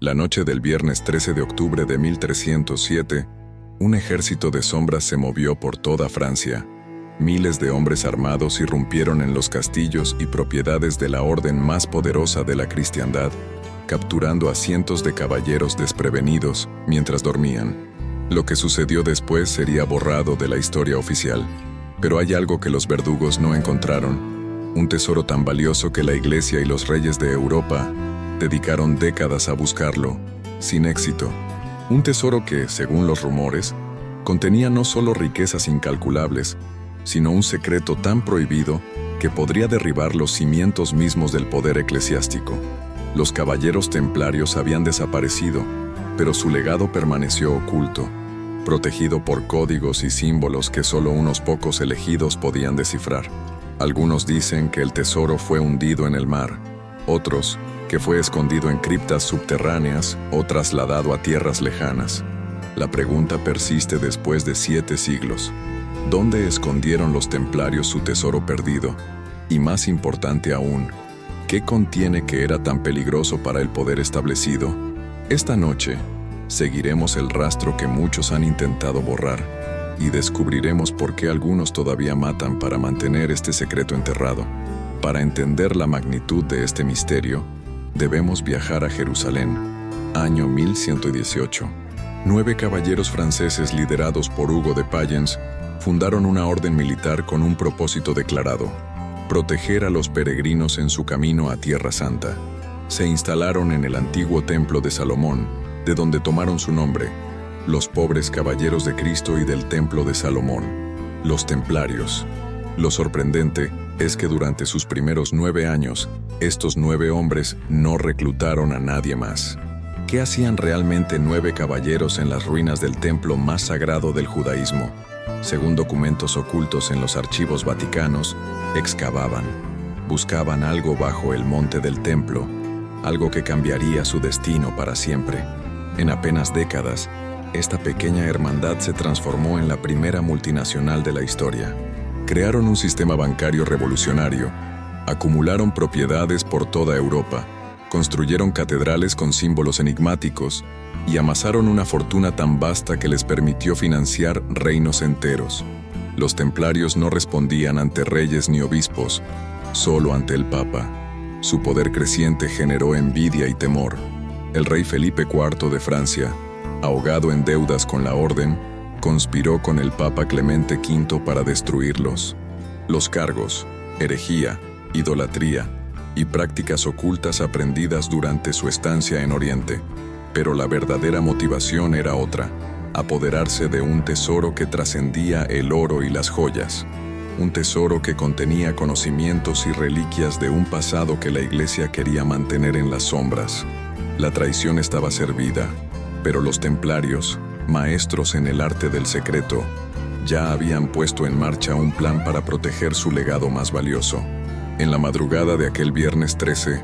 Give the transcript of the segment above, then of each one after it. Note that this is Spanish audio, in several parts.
La noche del viernes 13 de octubre de 1307, un ejército de sombras se movió por toda Francia. Miles de hombres armados irrumpieron en los castillos y propiedades de la orden más poderosa de la cristiandad, capturando a cientos de caballeros desprevenidos mientras dormían. Lo que sucedió después sería borrado de la historia oficial, pero hay algo que los verdugos no encontraron, un tesoro tan valioso que la Iglesia y los reyes de Europa dedicaron décadas a buscarlo, sin éxito. Un tesoro que, según los rumores, contenía no solo riquezas incalculables, sino un secreto tan prohibido que podría derribar los cimientos mismos del poder eclesiástico. Los caballeros templarios habían desaparecido, pero su legado permaneció oculto, protegido por códigos y símbolos que solo unos pocos elegidos podían descifrar. Algunos dicen que el tesoro fue hundido en el mar, otros que fue escondido en criptas subterráneas o trasladado a tierras lejanas. La pregunta persiste después de 7 siglos. ¿Dónde escondieron los templarios su tesoro perdido? Y más importante aún, ¿qué contiene que era tan peligroso para el poder establecido? Esta noche, seguiremos el rastro que muchos han intentado borrar y descubriremos por qué algunos todavía matan para mantener este secreto enterrado. Para entender la magnitud de este misterio, debemos viajar a Jerusalén, año 1118. 9 caballeros franceses liderados por Hugo de Payens fundaron una orden militar con un propósito declarado: proteger a los peregrinos en su camino a Tierra Santa. Se instalaron en el antiguo templo de Salomón, de donde tomaron su nombre, los pobres caballeros de Cristo y del templo de Salomón, los templarios. Lo sorprendente es que durante sus primeros 9 años, estos 9 hombres no reclutaron a nadie más. ¿Qué hacían realmente 9 caballeros en las ruinas del templo más sagrado del judaísmo? Según documentos ocultos en los archivos vaticanos, excavaban, buscaban algo bajo el monte del templo, algo que cambiaría su destino para siempre. En apenas décadas, esta pequeña hermandad se transformó en la primera multinacional de la historia. Crearon un sistema bancario revolucionario, acumularon propiedades por toda Europa, construyeron catedrales con símbolos enigmáticos y amasaron una fortuna tan vasta que les permitió financiar reinos enteros. Los templarios no respondían ante reyes ni obispos, solo ante el Papa. Su poder creciente generó envidia y temor. El rey Felipe IV de Francia, ahogado en deudas con la orden, conspiró con el Papa Clemente V para destruirlos. Los cargos, herejía, idolatría y prácticas ocultas aprendidas durante su estancia en Oriente. Pero la verdadera motivación era otra: apoderarse de un tesoro que trascendía el oro y las joyas. Un tesoro que contenía conocimientos y reliquias de un pasado que la Iglesia quería mantener en las sombras. La traición estaba servida, pero los templarios, maestros en el arte del secreto, ya habían puesto en marcha un plan para proteger su legado más valioso. En la madrugada de aquel viernes 13,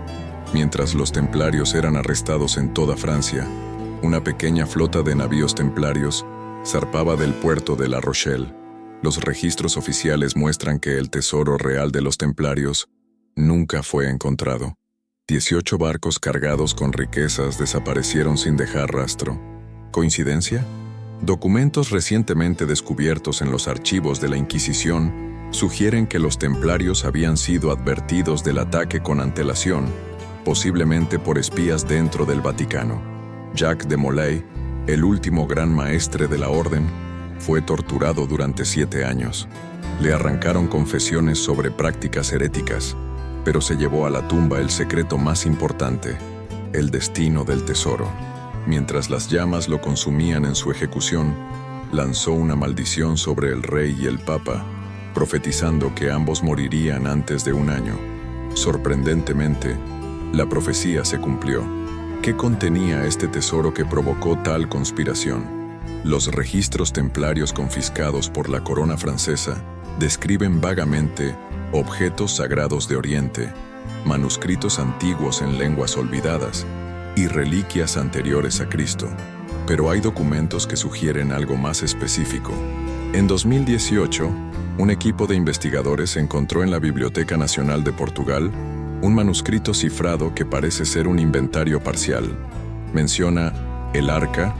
mientras los templarios eran arrestados en toda Francia, una pequeña flota de navíos templarios zarpaba del puerto de La Rochelle. Los registros oficiales muestran que el tesoro real de los templarios nunca fue encontrado. 18 barcos cargados con riquezas desaparecieron sin dejar rastro. ¿Coincidencia? Documentos recientemente descubiertos en los archivos de la Inquisición sugieren que los templarios habían sido advertidos del ataque con antelación, posiblemente por espías dentro del Vaticano. Jacques de Molay, el último gran maestre de la orden, fue torturado durante 7 años. Le arrancaron confesiones sobre prácticas heréticas, pero se llevó a la tumba el secreto más importante: el destino del tesoro. Mientras las llamas lo consumían en su ejecución, lanzó una maldición sobre el rey y el papa, profetizando que ambos morirían antes de 1 año. Sorprendentemente, la profecía se cumplió. ¿Qué contenía este tesoro que provocó tal conspiración? Los registros templarios confiscados por la corona francesa describen vagamente objetos sagrados de Oriente, manuscritos antiguos en lenguas olvidadas y reliquias anteriores a Cristo. Pero hay documentos que sugieren algo más específico. En 2018, un equipo de investigadores encontró en la Biblioteca Nacional de Portugal un manuscrito cifrado que parece ser un inventario parcial. Menciona el arca,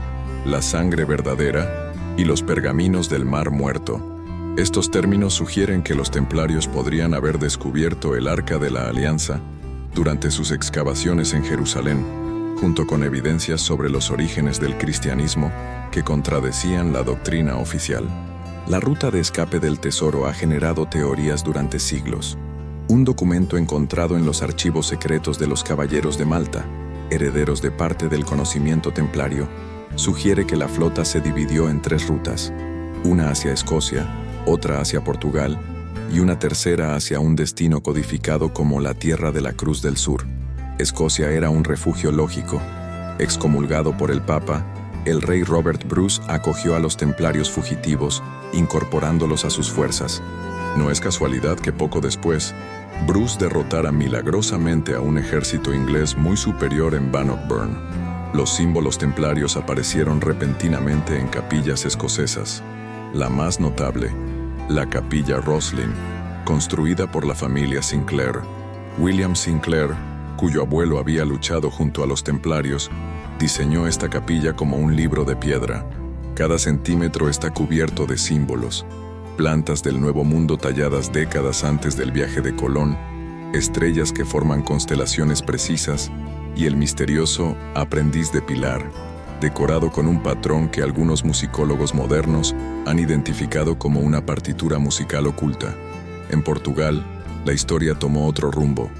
la sangre verdadera y los pergaminos del Mar Muerto. Estos términos sugieren que los templarios podrían haber descubierto el Arca de la Alianza durante sus excavaciones en Jerusalén, junto con evidencias sobre los orígenes del cristianismo que contradecían la doctrina oficial. La ruta de escape del tesoro ha generado teorías durante siglos. Un documento encontrado en los archivos secretos de los caballeros de Malta, herederos de parte del conocimiento templario, sugiere que la flota se dividió en 3 rutas, una hacia Escocia, otra hacia Portugal y una tercera hacia un destino codificado como la Tierra de la Cruz del Sur. Escocia era un refugio lógico. Excomulgado por el Papa, el rey Robert Bruce acogió a los templarios fugitivos, incorporándolos a sus fuerzas. No es casualidad que poco después, Bruce derrotara milagrosamente a un ejército inglés muy superior en Bannockburn. Los símbolos templarios aparecieron repentinamente en capillas escocesas. La más notable, la capilla Roslin, construida por la familia Sinclair. William Sinclair, cuyo abuelo había luchado junto a los templarios, diseñó esta capilla como un libro de piedra. Cada centímetro está cubierto de símbolos, plantas del Nuevo Mundo talladas décadas antes del viaje de Colón, estrellas que forman constelaciones precisas y el misterioso aprendiz de Pilar, decorado con un patrón que algunos musicólogos modernos han identificado como una partitura musical oculta. En Portugal, la historia tomó otro rumbo.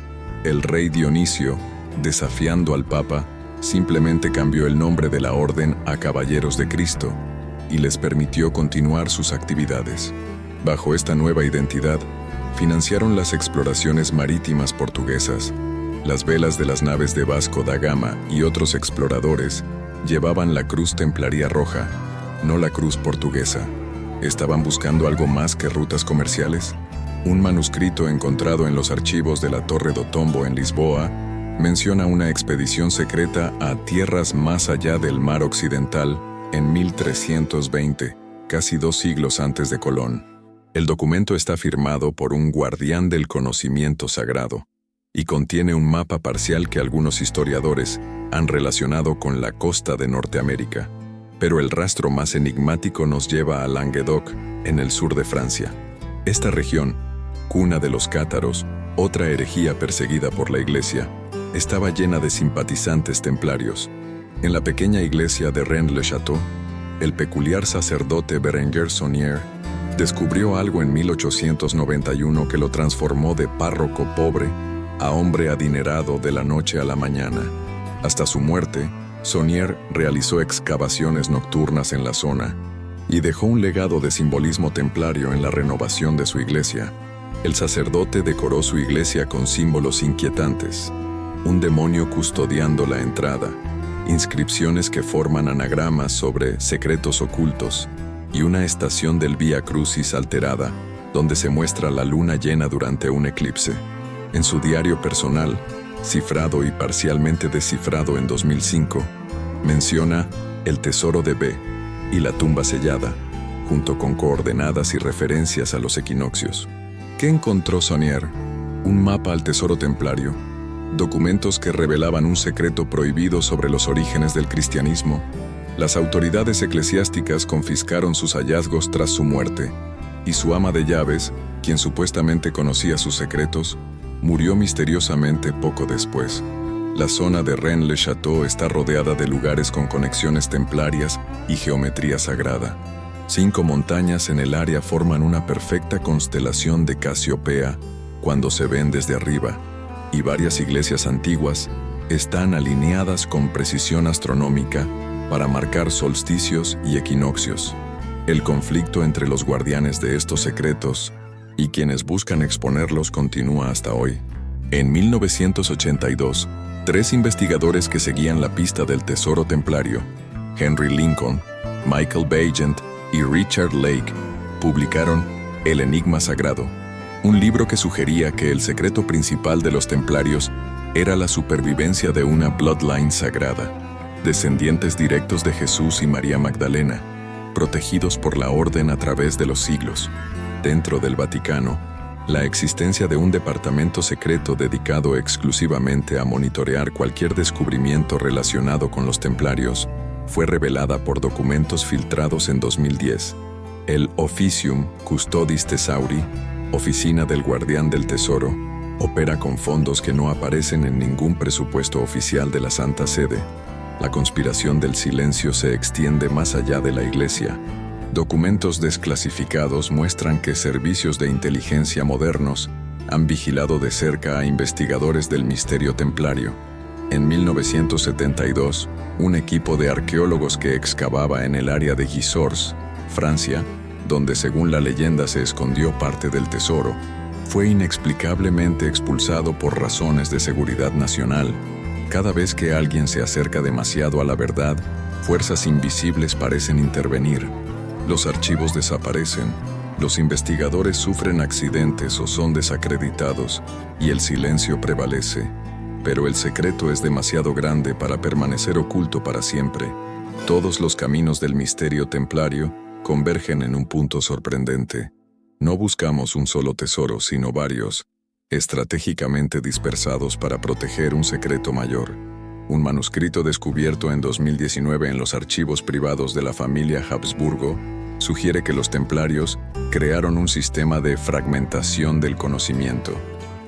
El rey Dionisio, desafiando al Papa, simplemente cambió el nombre de la orden a Caballeros de Cristo y les permitió continuar sus actividades. Bajo esta nueva identidad, financiaron las exploraciones marítimas portuguesas. Las velas de las naves de Vasco da Gama y otros exploradores llevaban la cruz templaria roja, no la cruz portuguesa. ¿Estaban buscando algo más que rutas comerciales? Un manuscrito encontrado en los archivos de la Torre do Tombo en Lisboa menciona una expedición secreta a tierras más allá del mar occidental en 1320, casi 2 siglos antes de Colón. El documento está firmado por un guardián del conocimiento sagrado y contiene un mapa parcial que algunos historiadores han relacionado con la costa de Norteamérica. Pero el rastro más enigmático nos lleva a Languedoc, en el sur de Francia. Esta región, cuna de los cátaros, otra herejía perseguida por la Iglesia, estaba llena de simpatizantes templarios. En la pequeña iglesia de Rennes-le-Château, el peculiar sacerdote Berenguer Saunier descubrió algo en 1891 que lo transformó de párroco pobre a hombre adinerado de la noche a la mañana. Hasta su muerte, Saunier realizó excavaciones nocturnas en la zona y dejó un legado de simbolismo templario en la renovación de su iglesia. El sacerdote decoró su iglesia con símbolos inquietantes: un demonio custodiando la entrada, inscripciones que forman anagramas sobre secretos ocultos y una estación del Vía Crucis alterada, donde se muestra la luna llena durante un eclipse. En su diario personal, cifrado y parcialmente descifrado en 2005, menciona el tesoro de B y la tumba sellada, junto con coordenadas y referencias a los equinoccios. ¿Qué encontró Saunier? Un mapa al tesoro templario, documentos que revelaban un secreto prohibido sobre los orígenes del cristianismo. Las autoridades eclesiásticas confiscaron sus hallazgos tras su muerte, y su ama de llaves, quien supuestamente conocía sus secretos, murió misteriosamente poco después. La zona de Rennes-le-Château está rodeada de lugares con conexiones templarias y geometría sagrada. 5 montañas en el área forman una perfecta constelación de Casiopea cuando se ven desde arriba, y varias iglesias antiguas están alineadas con precisión astronómica para marcar solsticios y equinoccios. El conflicto entre los guardianes de estos secretos y quienes buscan exponerlos continúa hasta hoy. En 1982, 3 investigadores que seguían la pista del tesoro templario, Henry Lincoln, Michael Bagent y Richard Lake, publicaron El Enigma Sagrado, un libro que sugería que el secreto principal de los templarios era la supervivencia de una bloodline sagrada, descendientes directos de Jesús y María Magdalena, protegidos por la orden a través de los siglos. Dentro del Vaticano, La existencia de un departamento secreto dedicado exclusivamente a monitorear cualquier descubrimiento relacionado con los templarios fue revelada por documentos filtrados en 2010. El Officium Custodis Thesauri, Oficina del Guardián del Tesoro, opera con fondos que no aparecen en ningún presupuesto oficial de la Santa Sede. La conspiración del silencio se extiende más allá de la Iglesia. Documentos desclasificados muestran que servicios de inteligencia modernos han vigilado de cerca a investigadores del misterio templario. En 1972, un equipo de arqueólogos que excavaba en el área de Gisors, Francia, donde según la leyenda se escondió parte del tesoro, fue inexplicablemente expulsado por razones de seguridad nacional. Cada vez que alguien se acerca demasiado a la verdad, fuerzas invisibles parecen intervenir. Los archivos desaparecen, los investigadores sufren accidentes o son desacreditados, y el silencio prevalece. Pero el secreto es demasiado grande para permanecer oculto para siempre. Todos los caminos del misterio templario convergen en un punto sorprendente. No buscamos un solo tesoro, sino varios, estratégicamente dispersados para proteger un secreto mayor. Un manuscrito descubierto en 2019 en los archivos privados de la familia Habsburgo sugiere que los templarios crearon un sistema de fragmentación del conocimiento.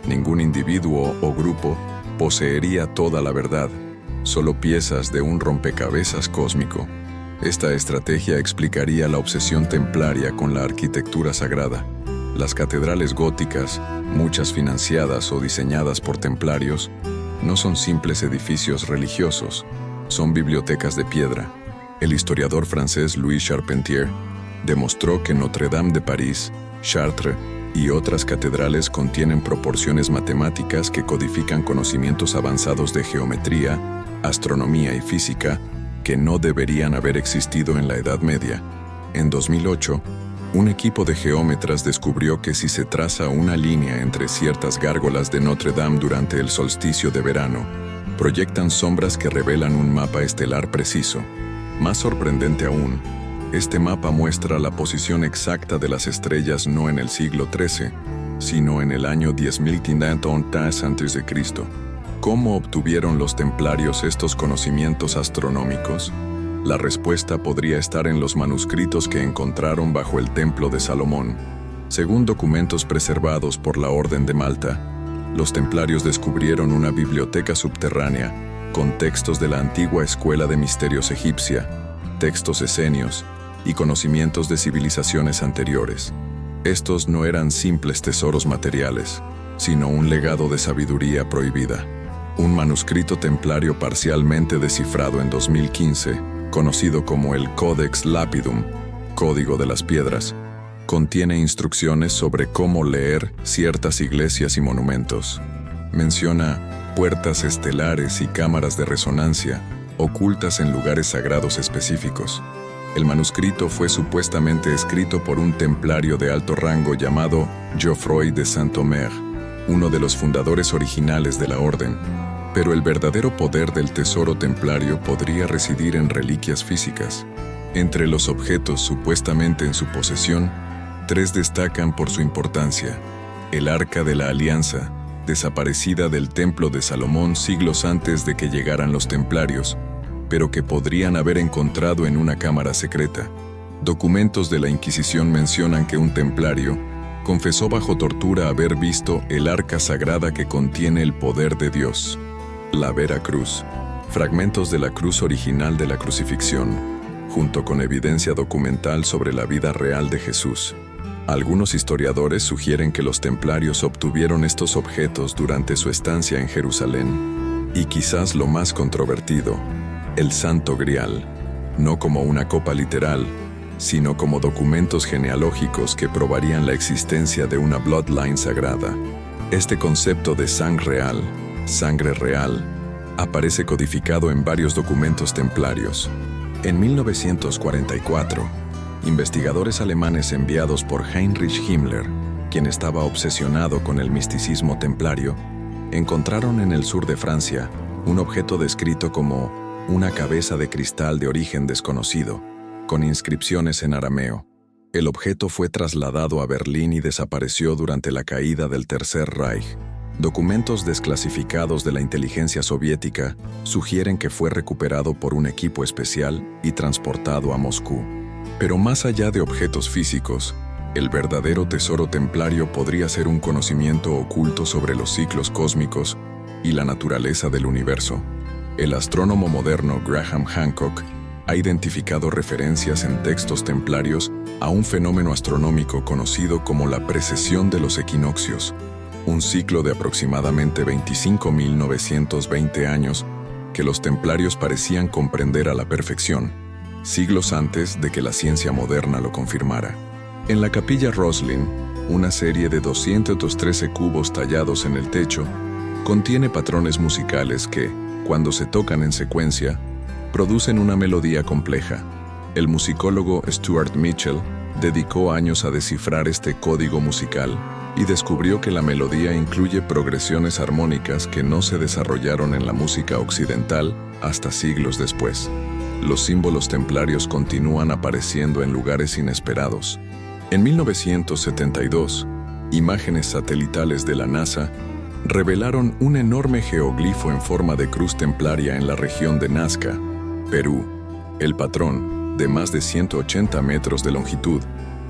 Ningún individuo o grupo poseería toda la verdad, solo piezas de un rompecabezas cósmico. Esta estrategia explicaría la obsesión templaria con la arquitectura sagrada. Las catedrales góticas, muchas financiadas o diseñadas por templarios, no son simples edificios religiosos, son bibliotecas de piedra. El historiador francés Louis Charpentier demostró que Notre Dame de París, Chartres y otras catedrales contienen proporciones matemáticas que codifican conocimientos avanzados de geometría, astronomía y física que no deberían haber existido en la Edad Media. En 2008, un equipo de geómetras descubrió que si se traza una línea entre ciertas gárgolas de Notre Dame durante el solsticio de verano, proyectan sombras que revelan un mapa estelar preciso. Más sorprendente aún, este mapa muestra la posición exacta de las estrellas no en el siglo XIII, sino en el año 10.500 a.C. ¿Cómo obtuvieron los templarios estos conocimientos astronómicos? La respuesta podría estar en los manuscritos que encontraron bajo el Templo de Salomón. Según documentos preservados por la Orden de Malta, los templarios descubrieron una biblioteca subterránea con textos de la antigua escuela de misterios egipcia, textos esenios y conocimientos de civilizaciones anteriores. Estos no eran simples tesoros materiales, sino un legado de sabiduría prohibida. Un manuscrito templario parcialmente descifrado en 2015, conocido como el Codex Lapidum, Código de las Piedras, contiene instrucciones sobre cómo leer ciertas iglesias y monumentos. Menciona puertas estelares y cámaras de resonancia ocultas en lugares sagrados específicos. El manuscrito fue supuestamente escrito por un templario de alto rango llamado Geoffroy de Saint-Omer, uno de los fundadores originales de la orden. Pero el verdadero poder del tesoro templario podría residir en reliquias físicas. Entre los objetos supuestamente en su posesión, 3 destacan por su importancia. El Arca de la Alianza, desaparecida del Templo de Salomón siglos antes de que llegaran los templarios, pero que podrían haber encontrado en una cámara secreta. Documentos de la Inquisición mencionan que un templario confesó bajo tortura haber visto el arca sagrada que contiene el poder de Dios. La Vera Cruz, fragmentos de la cruz original de la crucifixión, junto con evidencia documental sobre la vida real de Jesús. Algunos historiadores sugieren que los templarios obtuvieron estos objetos durante su estancia en Jerusalén. Y quizás lo más controvertido, el Santo Grial, no como una copa literal, sino como documentos genealógicos que probarían la existencia de una bloodline sagrada. Este concepto de sangre real, aparece codificado en varios documentos templarios. En 1944, investigadores alemanes enviados por Heinrich Himmler, quien estaba obsesionado con el misticismo templario, encontraron en el sur de Francia un objeto descrito como una cabeza de cristal de origen desconocido, con inscripciones en arameo. El objeto fue trasladado a Berlín y desapareció durante la caída del Tercer Reich. Documentos desclasificados de la inteligencia soviética sugieren que fue recuperado por un equipo especial y transportado a Moscú. Pero más allá de objetos físicos, el verdadero tesoro templario podría ser un conocimiento oculto sobre los ciclos cósmicos y la naturaleza del universo. El astrónomo moderno Graham Hancock ha identificado referencias en textos templarios a un fenómeno astronómico conocido como la precesión de los equinoccios, un ciclo de aproximadamente 25.920 años que los templarios parecían comprender a la perfección, siglos antes de que la ciencia moderna lo confirmara. En la capilla Roslin, una serie de 213 cubos tallados en el techo, contiene patrones musicales que, cuando se tocan en secuencia, producen una melodía compleja. El musicólogo Stuart Mitchell dedicó años a descifrar este código musical y descubrió que la melodía incluye progresiones armónicas que no se desarrollaron en la música occidental hasta siglos después. Los símbolos templarios continúan apareciendo en lugares inesperados. En 1972, imágenes satelitales de la NASA revelaron un enorme geoglifo en forma de cruz templaria en la región de Nazca, Perú. El patrón, de más de 180 metros de longitud,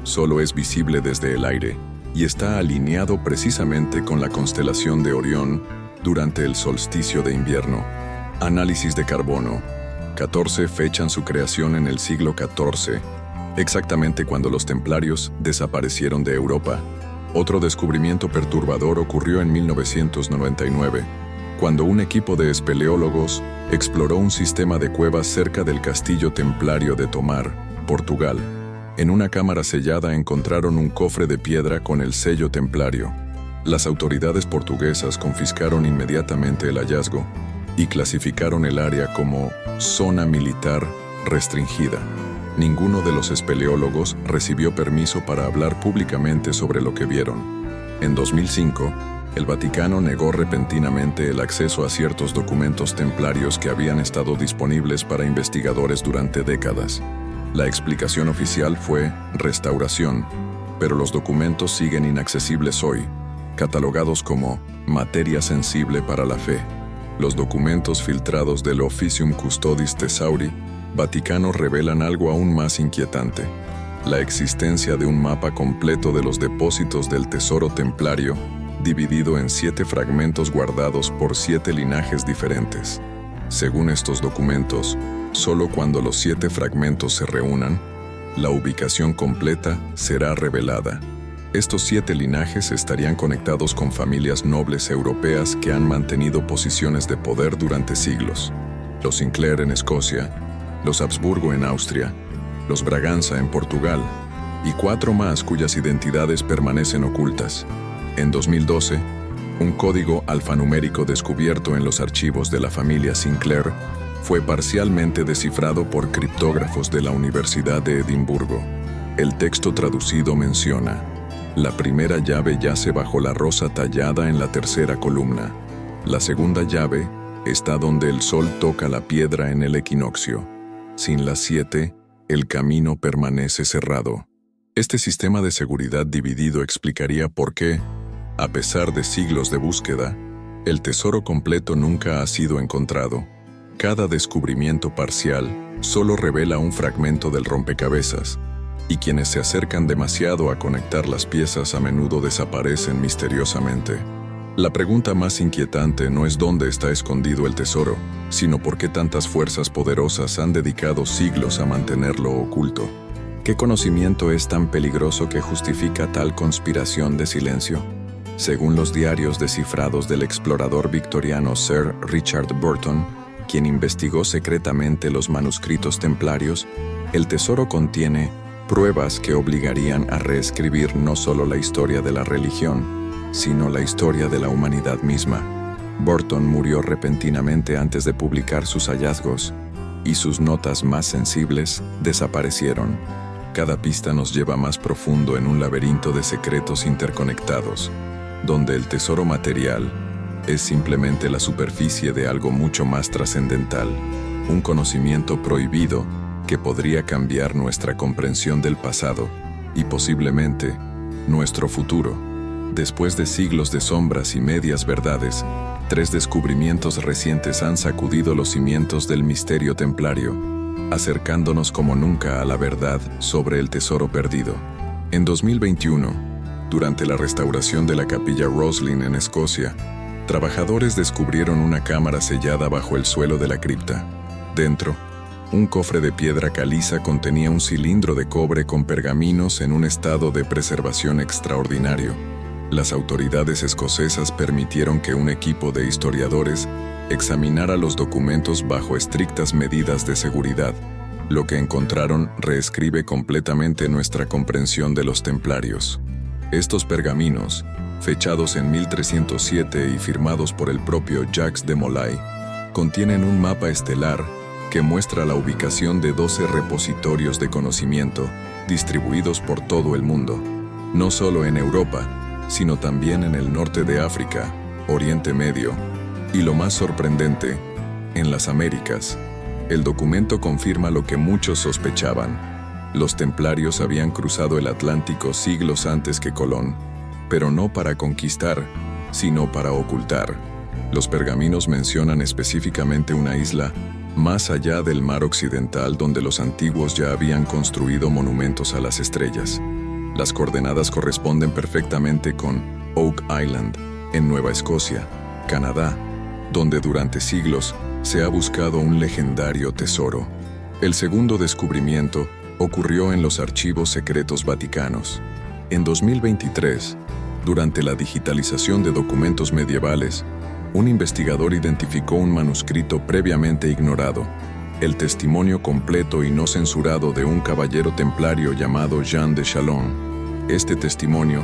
solo es visible desde el aire y está alineado precisamente con la constelación de Orión durante el solsticio de invierno. Análisis de carbono. 14 fechan su creación en el siglo XIV, exactamente cuando los templarios desaparecieron de Europa. Otro descubrimiento perturbador ocurrió en 1999, cuando un equipo de espeleólogos exploró un sistema de cuevas cerca del castillo templario de Tomar, Portugal. En una cámara sellada encontraron un cofre de piedra con el sello templario. Las autoridades portuguesas confiscaron inmediatamente el hallazgo y clasificaron el área como zona militar restringida. Ninguno de los espeleólogos recibió permiso para hablar públicamente sobre lo que vieron. En 2005, el Vaticano negó repentinamente el acceso a ciertos documentos templarios que habían estado disponibles para investigadores durante décadas. La explicación oficial fue restauración, pero los documentos siguen inaccesibles hoy, catalogados como materia sensible para la fe. Los documentos filtrados del Officium Custodis Thesauri Vaticano revelan algo aún más inquietante: la existencia de un mapa completo de los depósitos del tesoro templario, dividido en 7 fragmentos guardados por 7 linajes diferentes. Según estos documentos, solo cuando los 7 fragmentos se reúnan, la ubicación completa será revelada. Estos 7 linajes estarían conectados con familias nobles europeas que han mantenido posiciones de poder durante siglos: los Sinclair en Escocia, los Habsburgo en Austria, los Braganza en Portugal, y 4 más cuyas identidades permanecen ocultas. En 2012, un código alfanumérico descubierto en los archivos de la familia Sinclair fue parcialmente descifrado por criptógrafos de la Universidad de Edimburgo. El texto traducido menciona: la primera llave yace bajo la rosa tallada en la tercera columna. La segunda llave está donde el sol toca la piedra en el equinoccio. Sin las 7, el camino permanece cerrado. Este sistema de seguridad dividido explicaría por qué, a pesar de siglos de búsqueda, el tesoro completo nunca ha sido encontrado. Cada descubrimiento parcial solo revela un fragmento del rompecabezas, y quienes se acercan demasiado a conectar las piezas a menudo desaparecen misteriosamente. La pregunta más inquietante no es dónde está escondido el tesoro, sino por qué tantas fuerzas poderosas han dedicado siglos a mantenerlo oculto. ¿Qué conocimiento es tan peligroso que justifica tal conspiración de silencio? Según los diarios descifrados del explorador victoriano Sir Richard Burton, quien investigó secretamente los manuscritos templarios, el tesoro contiene pruebas que obligarían a reescribir no solo la historia de la religión, sino la historia de la humanidad misma. Burton murió repentinamente antes de publicar sus hallazgos, y sus notas más sensibles desaparecieron. Cada pista nos lleva más profundo en un laberinto de secretos interconectados, donde el tesoro material es simplemente la superficie de algo mucho más trascendental, un conocimiento prohibido que podría cambiar nuestra comprensión del pasado y posiblemente nuestro futuro. Después de siglos de sombras y medias verdades, 3 descubrimientos recientes han sacudido los cimientos del misterio templario, acercándonos como nunca a la verdad sobre el tesoro perdido. En 2021, durante la restauración de la capilla Roslin en Escocia, trabajadores descubrieron una cámara sellada bajo el suelo de la cripta. Dentro, un cofre de piedra caliza contenía un cilindro de cobre con pergaminos en un estado de preservación extraordinario. Las autoridades escocesas permitieron que un equipo de historiadores examinara los documentos bajo estrictas medidas de seguridad. Lo que encontraron reescribe completamente nuestra comprensión de los templarios. Estos pergaminos, fechados en 1307 y firmados por el propio Jacques de Molay, contienen un mapa estelar que muestra la ubicación de 12 repositorios de conocimiento distribuidos por todo el mundo, no solo en Europa, sino también en el norte de África, Oriente Medio y, lo más sorprendente, en las Américas. El documento confirma lo que muchos sospechaban. Los templarios habían cruzado el Atlántico siglos antes que Colón, pero no para conquistar, sino para ocultar. Los pergaminos mencionan específicamente una isla más allá del mar occidental donde los antiguos ya habían construido monumentos a las estrellas. Las coordenadas corresponden perfectamente con Oak Island, en Nueva Escocia, Canadá, donde durante siglos se ha buscado un legendario tesoro. El segundo descubrimiento ocurrió en los archivos secretos vaticanos. En 2023, durante la digitalización de documentos medievales, un investigador identificó un manuscrito previamente ignorado, el testimonio completo y no censurado de un caballero templario llamado Jean de Chalon. Este testimonio,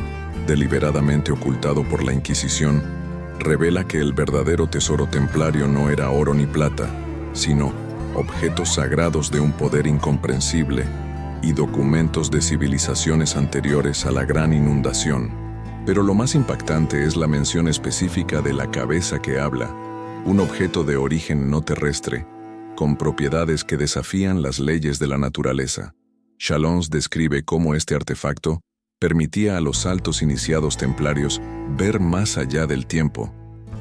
deliberadamente ocultado por la Inquisición, revela que el verdadero tesoro templario no era oro ni plata, sino objetos sagrados de un poder incomprensible y documentos de civilizaciones anteriores a la gran inundación. Pero lo más impactante es la mención específica de la cabeza que habla, un objeto de origen no terrestre, con propiedades que desafían las leyes de la naturaleza. Chalons describe cómo este artefacto permitía a los altos iniciados templarios ver más allá del tiempo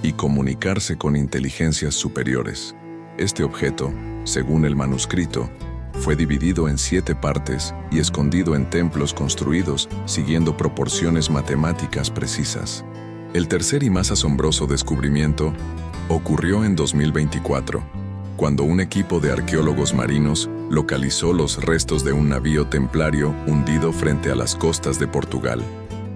y comunicarse con inteligencias superiores. Este objeto, según el manuscrito, fue dividido en 7 partes y escondido en templos construidos siguiendo proporciones matemáticas precisas. El tercer y más asombroso descubrimiento ocurrió en 2024, cuando un equipo de arqueólogos marinos localizó los restos de un navío templario hundido frente a las costas de Portugal.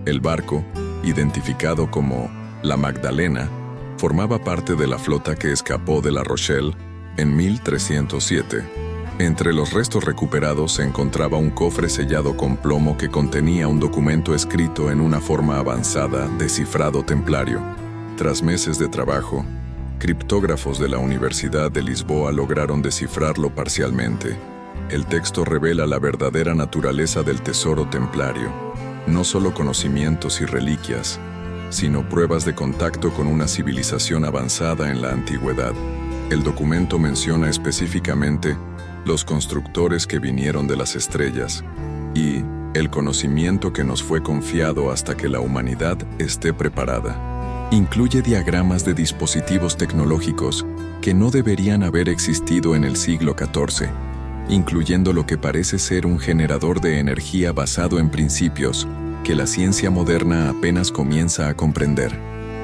El barco, identificado como la Magdalena, formaba parte de la flota que escapó de La Rochelle en 1307. Entre los restos recuperados se encontraba un cofre sellado con plomo que contenía un documento escrito en una forma avanzada de cifrado templario. Tras meses de trabajo, criptógrafos de la Universidad de Lisboa lograron descifrarlo parcialmente. El texto revela la verdadera naturaleza del tesoro templario, no solo conocimientos y reliquias, sino pruebas de contacto con una civilización avanzada en la antigüedad. El documento menciona específicamente los constructores que vinieron de las estrellas y el conocimiento que nos fue confiado hasta que la humanidad esté preparada. Incluye diagramas de dispositivos tecnológicos que no deberían haber existido en el siglo XIV, incluyendo lo que parece ser un generador de energía basado en principios que la ciencia moderna apenas comienza a comprender.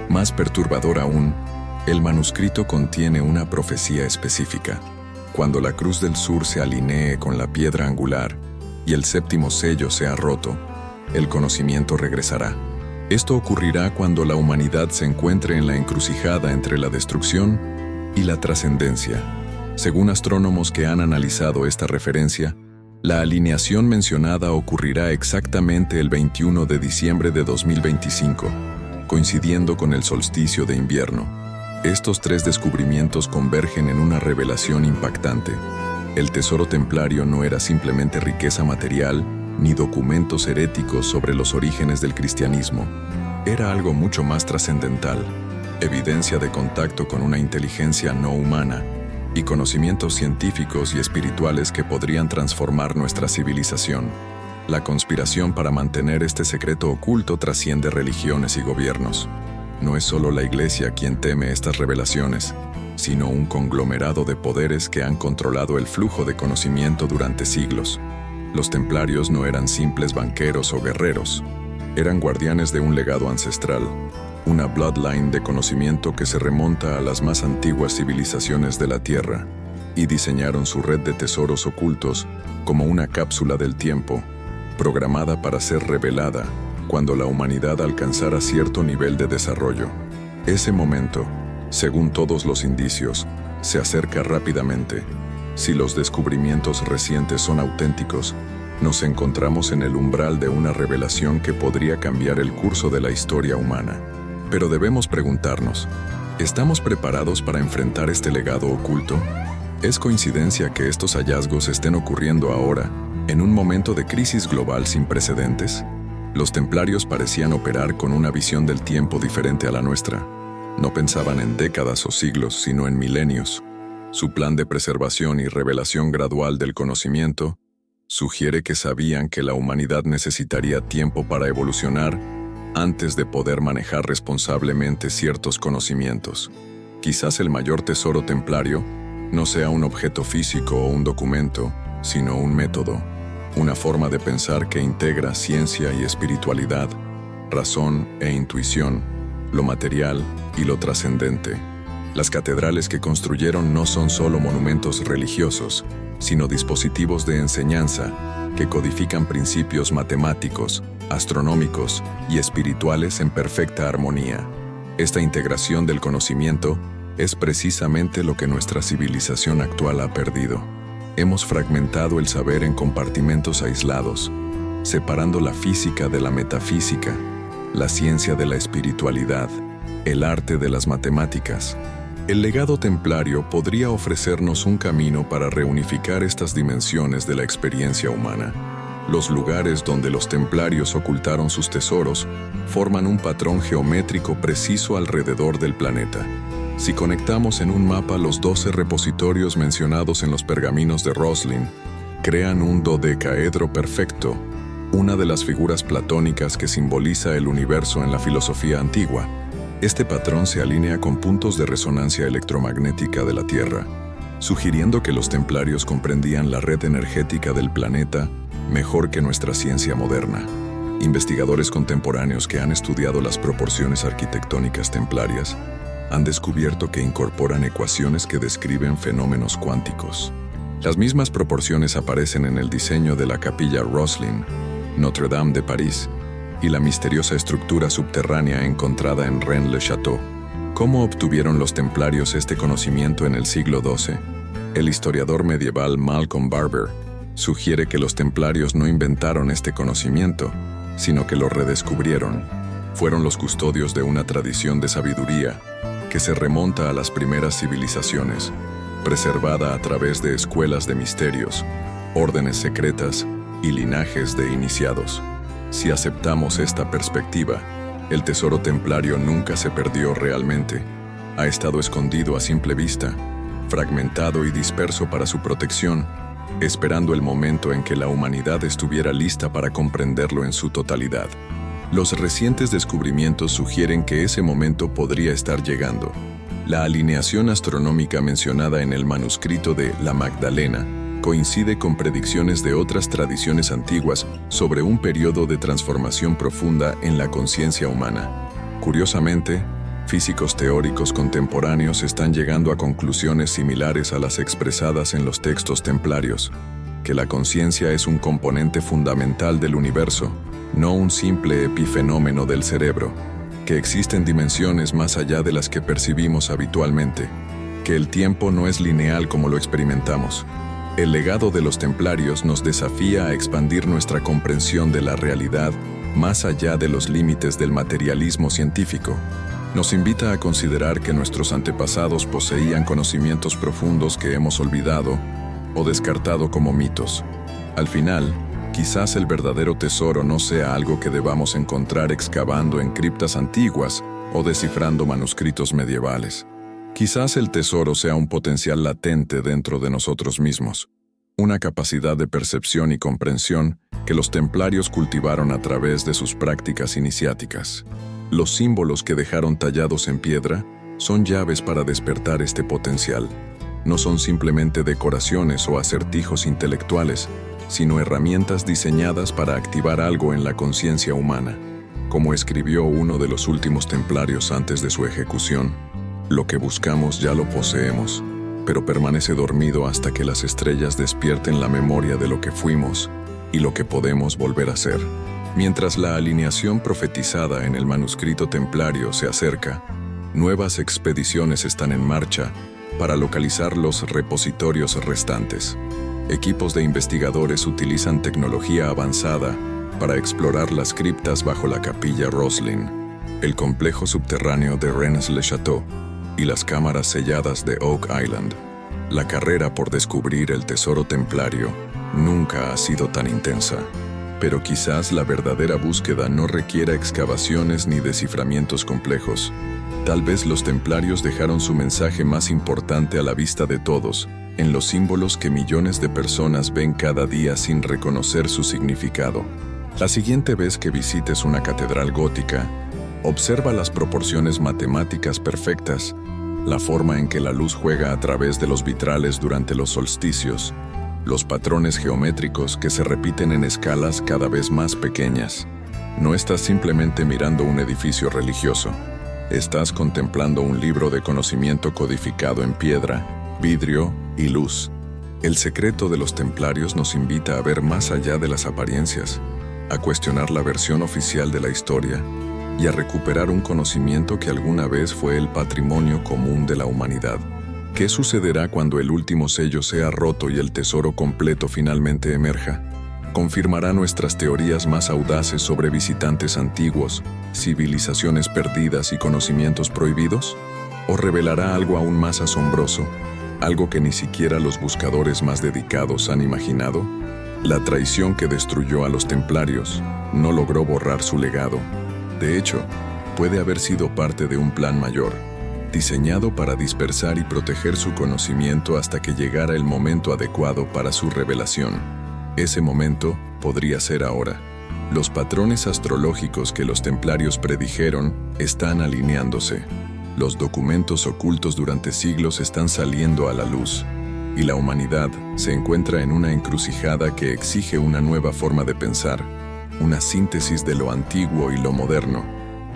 Más perturbador aún, el manuscrito contiene una profecía específica. Cuando la Cruz del Sur se alinee con la piedra angular y el séptimo sello sea roto, el conocimiento regresará. Esto ocurrirá cuando la humanidad se encuentre en la encrucijada entre la destrucción y la trascendencia. Según astrónomos que han analizado esta referencia, la alineación mencionada ocurrirá exactamente el 21 de diciembre de 2025, coincidiendo con el solsticio de invierno. Estos 3 descubrimientos convergen en una revelación impactante. El tesoro templario no era simplemente riqueza material ni documentos heréticos sobre los orígenes del cristianismo. Era algo mucho más trascendental, evidencia de contacto con una inteligencia no humana y conocimientos científicos y espirituales que podrían transformar nuestra civilización. La conspiración para mantener este secreto oculto trasciende religiones y gobiernos. No es solo la Iglesia quien teme estas revelaciones, sino un conglomerado de poderes que han controlado el flujo de conocimiento durante siglos. Los templarios no eran simples banqueros o guerreros, eran guardianes de un legado ancestral, una bloodline de conocimiento que se remonta a las más antiguas civilizaciones de la Tierra, y diseñaron su red de tesoros ocultos como una cápsula del tiempo, programada para ser revelada cuando la humanidad alcanzara cierto nivel de desarrollo. Ese momento, según todos los indicios, se acerca rápidamente. Si los descubrimientos recientes son auténticos, nos encontramos en el umbral de una revelación que podría cambiar el curso de la historia humana. Pero debemos preguntarnos, ¿estamos preparados para enfrentar este legado oculto? ¿Es coincidencia que estos hallazgos estén ocurriendo ahora, en un momento de crisis global sin precedentes? Los templarios parecían operar con una visión del tiempo diferente a la nuestra. No pensaban en décadas o siglos, sino en milenios. Su plan de preservación y revelación gradual del conocimiento sugiere que sabían que la humanidad necesitaría tiempo para evolucionar antes de poder manejar responsablemente ciertos conocimientos. Quizás el mayor tesoro templario no sea un objeto físico o un documento, sino un método, una forma de pensar que integra ciencia y espiritualidad, razón e intuición, lo material y lo trascendente. Las catedrales que construyeron no son solo monumentos religiosos, sino dispositivos de enseñanza que codifican principios matemáticos, astronómicos y espirituales en perfecta armonía. Esta integración del conocimiento es precisamente lo que nuestra civilización actual ha perdido. Hemos fragmentado el saber en compartimentos aislados, separando la física de la metafísica, la ciencia de la espiritualidad, el arte de las matemáticas. El legado templario podría ofrecernos un camino para reunificar estas dimensiones de la experiencia humana. Los lugares donde los templarios ocultaron sus tesoros forman un patrón geométrico preciso alrededor del planeta. Si conectamos en un mapa los 12 repositorios mencionados en los pergaminos de Roslin, crean un dodecaedro perfecto, una de las figuras platónicas que simboliza el universo en la filosofía antigua. Este patrón se alinea con puntos de resonancia electromagnética de la Tierra, sugiriendo que los templarios comprendían la red energética del planeta mejor que nuestra ciencia moderna. Investigadores contemporáneos que han estudiado las proporciones arquitectónicas templarias han descubierto que incorporan ecuaciones que describen fenómenos cuánticos. Las mismas proporciones aparecen en el diseño de la capilla Roslin, Notre Dame de París, y la misteriosa estructura subterránea encontrada en Rennes-le-Château. ¿Cómo obtuvieron los templarios este conocimiento en el siglo XII? El historiador medieval Malcolm Barber sugiere que los templarios no inventaron este conocimiento, sino que lo redescubrieron. Fueron los custodios de una tradición de sabiduría que se remonta a las primeras civilizaciones, preservada a través de escuelas de misterios, órdenes secretas y linajes de iniciados. Si aceptamos esta perspectiva, el tesoro templario nunca se perdió realmente. Ha estado escondido a simple vista, fragmentado y disperso para su protección, esperando el momento en que la humanidad estuviera lista para comprenderlo en su totalidad. Los recientes descubrimientos sugieren que ese momento podría estar llegando. La alineación astronómica mencionada en el manuscrito de La Magdalena coincide con predicciones de otras tradiciones antiguas sobre un periodo de transformación profunda en la conciencia humana. Curiosamente, físicos teóricos contemporáneos están llegando a conclusiones similares a las expresadas en los textos templarios, que la conciencia es un componente fundamental del universo, no un simple epifenómeno del cerebro, que existen dimensiones más allá de las que percibimos habitualmente, que el tiempo no es lineal como lo experimentamos. El legado de los templarios nos desafía a expandir nuestra comprensión de la realidad más allá de los límites del materialismo científico. Nos invita a considerar que nuestros antepasados poseían conocimientos profundos que hemos olvidado o descartado como mitos. Al final, quizás el verdadero tesoro no sea algo que debamos encontrar excavando en criptas antiguas o descifrando manuscritos medievales. Quizás el tesoro sea un potencial latente dentro de nosotros mismos, una capacidad de percepción y comprensión que los templarios cultivaron a través de sus prácticas iniciáticas. Los símbolos que dejaron tallados en piedra son llaves para despertar este potencial. No son simplemente decoraciones o acertijos intelectuales, sino herramientas diseñadas para activar algo en la conciencia humana. Como escribió uno de los últimos templarios antes de su ejecución, lo que buscamos ya lo poseemos, pero permanece dormido hasta que las estrellas despierten la memoria de lo que fuimos y lo que podemos volver a ser. Mientras la alineación profetizada en el manuscrito templario se acerca, nuevas expediciones están en marcha para localizar los repositorios restantes. Equipos de investigadores utilizan tecnología avanzada para explorar las criptas bajo la capilla Roslin, el complejo subterráneo de Rennes-le-Château y las cámaras selladas de Oak Island. La carrera por descubrir el tesoro templario nunca ha sido tan intensa. Pero quizás la verdadera búsqueda no requiera excavaciones ni desciframientos complejos. Tal vez los templarios dejaron su mensaje más importante a la vista de todos, en los símbolos que millones de personas ven cada día sin reconocer su significado. La siguiente vez que visites una catedral gótica, observa las proporciones matemáticas perfectas, la forma en que la luz juega a través de los vitrales durante los solsticios, los patrones geométricos que se repiten en escalas cada vez más pequeñas. No estás simplemente mirando un edificio religioso. Estás contemplando un libro de conocimiento codificado en piedra, vidrio y luz. El secreto de los templarios nos invita a ver más allá de las apariencias, a cuestionar la versión oficial de la historia y a recuperar un conocimiento que alguna vez fue el patrimonio común de la humanidad. ¿Qué sucederá cuando el último sello sea roto y el tesoro completo finalmente emerja? ¿Confirmará nuestras teorías más audaces sobre visitantes antiguos, civilizaciones perdidas y conocimientos prohibidos? ¿O revelará algo aún más asombroso, algo que ni siquiera los buscadores más dedicados han imaginado? La traición que destruyó a los templarios no logró borrar su legado. De hecho, puede haber sido parte de un plan mayor, diseñado para dispersar y proteger su conocimiento hasta que llegara el momento adecuado para su revelación. Ese momento podría ser ahora. Los patrones astrológicos que los templarios predijeron están alineándose. Los documentos ocultos durante siglos están saliendo a la luz, y la humanidad se encuentra en una encrucijada que exige una nueva forma de pensar, una síntesis de lo antiguo y lo moderno,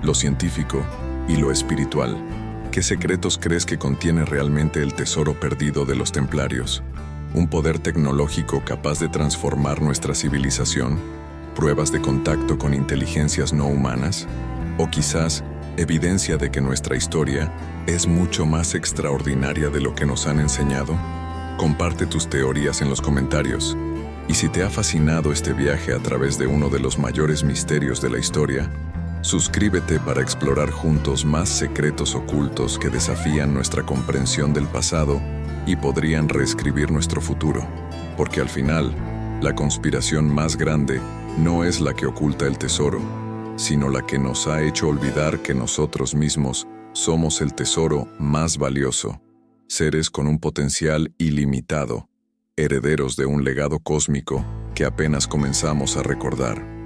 lo científico y lo espiritual. ¿Qué secretos crees que contiene realmente el tesoro perdido de los templarios? ¿Un poder tecnológico capaz de transformar nuestra civilización? ¿Pruebas de contacto con inteligencias no humanas? ¿O quizás evidencia de que nuestra historia es mucho más extraordinaria de lo que nos han enseñado? Comparte tus teorías en los comentarios. Y si te ha fascinado este viaje a través de uno de los mayores misterios de la historia, suscríbete para explorar juntos más secretos ocultos que desafían nuestra comprensión del pasado y podrían reescribir nuestro futuro. Porque al final, la conspiración más grande no es la que oculta el tesoro, sino la que nos ha hecho olvidar que nosotros mismos somos el tesoro más valioso, seres con un potencial ilimitado, herederos de un legado cósmico que apenas comenzamos a recordar.